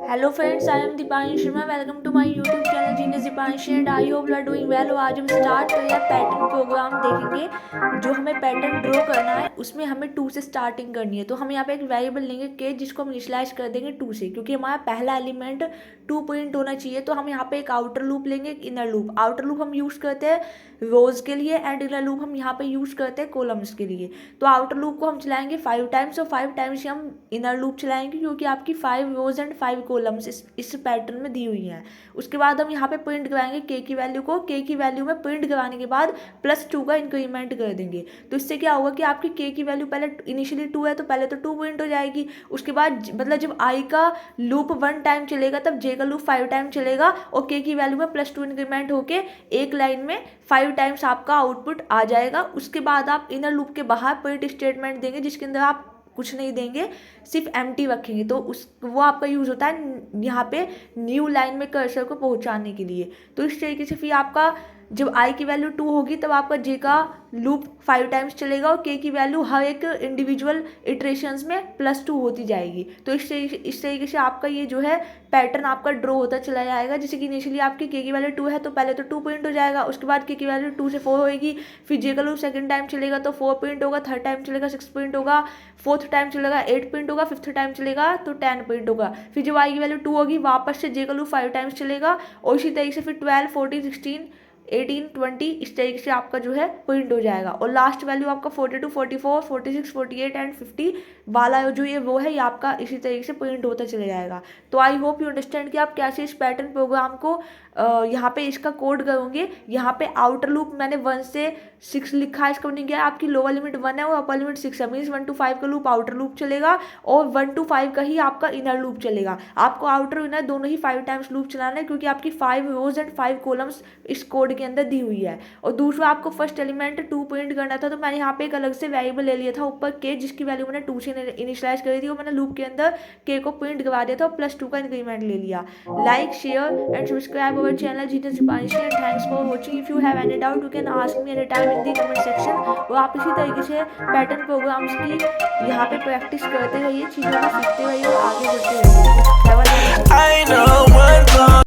Hello friends, I am Deepanshi Sharma. Welcome to my YouTube channel genius Deepanshi and I hope you are doing well. आज हम start कर रहे हैं pattern programme देखेंगे। जो हमें पैटर्न ड्रॉ करना है उसमें हमें 2 से स्टार्टिंग करनी है। तो हम यहाँ पे एक वेरिएबल लेंगे के, जिसको हम इनिशियलाइज कर देंगे 2 से, क्योंकि हमारा पहला एलिमेंट 2 पॉइंट होना चाहिए। तो हम यहाँ पे एक आउटर लूप लेंगे, एक इनर लूप। आउटर लूप हम यूज़ करते हैं रोज के लिए एंड इनर लूप हम यहाँ पे यूज़ करते हैं कॉलम्स के लिए। तो आउटर लूप को हम चलाएंगे 5 टाइम्स और 5 टाइम्स ही हम इनर लूप चलाएंगे, क्योंकि आपकी 5 रोज एंड 5 कॉलम्स इस पैटर्न में दी हुई हैं। उसके बाद हम यहाँ पे प्रिंट कराएंगे के की वैल्यू को। के की वैल्यू में प्रिंट कराने के बाद +2 का इंक्रीमेंट कर देंगे। तो इससे क्या होगा कि आपकी के की वैल्यू पहले इनिशियली 2 है तो पहले तो 2 प्रिंट हो जाएगी। उसके बाद मतलब जब आई का लूप 1 टाइम चलेगा तब जे का लूप 5 टाइम चलेगा और के की वैल्यू में +2 इंक्रीमेंट होके एक लाइन में 5 टाइम्स आपका आउटपुट आ जाएगा। उसके बाद आप इनर लूप के बाहर प्रिंट स्टेटमेंट देंगे, जिसके अंदर आप कुछ नहीं देंगे, सिर्फ एम्प्टी रखेंगे। तो वो आपका यूज़ होता है यहाँ पे न्यू लाइन में कर्सर को पहुँचाने के लिए। तो इस तरीके से फिर आपका जब आई की वैल्यू 2 होगी तब आपका जे का लूप 5 टाइम्स चलेगा और के की वैल्यू हर एक इंडिविजुअल इटरेशंस में +2 होती जाएगी। तो इस तरीके से आपका ये जो है पैटर्न आपका ड्रॉ होता चला जाएगा। जैसे कि इनिशियली आपकी के की वैल्यू 2 है तो पहले तो 2 पॉइंट हो जाएगा। उसके बाद के की वैल्यू 2 से 4 होगी, फिर जे का लूप सेकंड टाइम चलेगा तो 4 पॉइंट होगा, थर्ड टाइम चलेगा 6 पॉइंट होगा, फोर्थ टाइम चलेगा 8 पॉइंट होगा, फिफ्थ टाइम चलेगा तो 10 पॉइंट होगा। फिर जब आई की वैल्यू 2 होगी वापस से जे का लूप 5 टाइम्स चलेगा और इसी तरीके से फिर 12, 14, 16, 18, 20 इस तरीके से आपका जो है प्रिंट हो जाएगा। और लास्ट वैल्यू आपका 42, 44, 46, 48 एंड 50 वाला जो ये वो है, ये आपका इसी तरीके से प्रिंट होता चला जाएगा। तो आई होप यू अंडरस्टैंड कि आप कैसे इस पैटर्न प्रोग्राम को यहाँ पे इसका कोड करोगे। यहाँ पे आउटर लूप मैंने 1 से 6 लिखा है, इसका मीनिंग क्या है, आपकी लोअर लिमिट 1 है और अपर लिमिट 6 है। मीन्स 1 to 5 का लूप आउटर लूप चलेगा और 1 to 5 का ही आपका इनर लूप चलेगा। आपको आउटर इनर दोनों ही 5 टाइम्स लूप चलाना है, क्योंकि आपकी 5 रोज एंड 5 कॉलम्स इस कोड के अंदर दी हुई है। और दूसरा आपको फर्स्ट एलिमेंट 2 प्रिंट करना था, तो मैंने यहाँ पे एक अलग से वेरिएबल ले लिया था ऊपर के, जिसकी वैल्यू मैंने 2 से इनिशियलाइज करी थी और मैंने लूप के अंदर के को प्रिंट करवा दिया था और +2 का इंक्रीमेंट ले लिया। Like, share and subscribe our channel genius Deepanshi and thanks for watching. If you have any doubt you can ask me any time in the comment section. और आप इसी तरीके से पैटर्न प्रोग्राम्स की यहाँ पे प्रैक्टिस करते रहिए, चीज़ों को सीखते रहिए और आगे बढ़ते रहिए।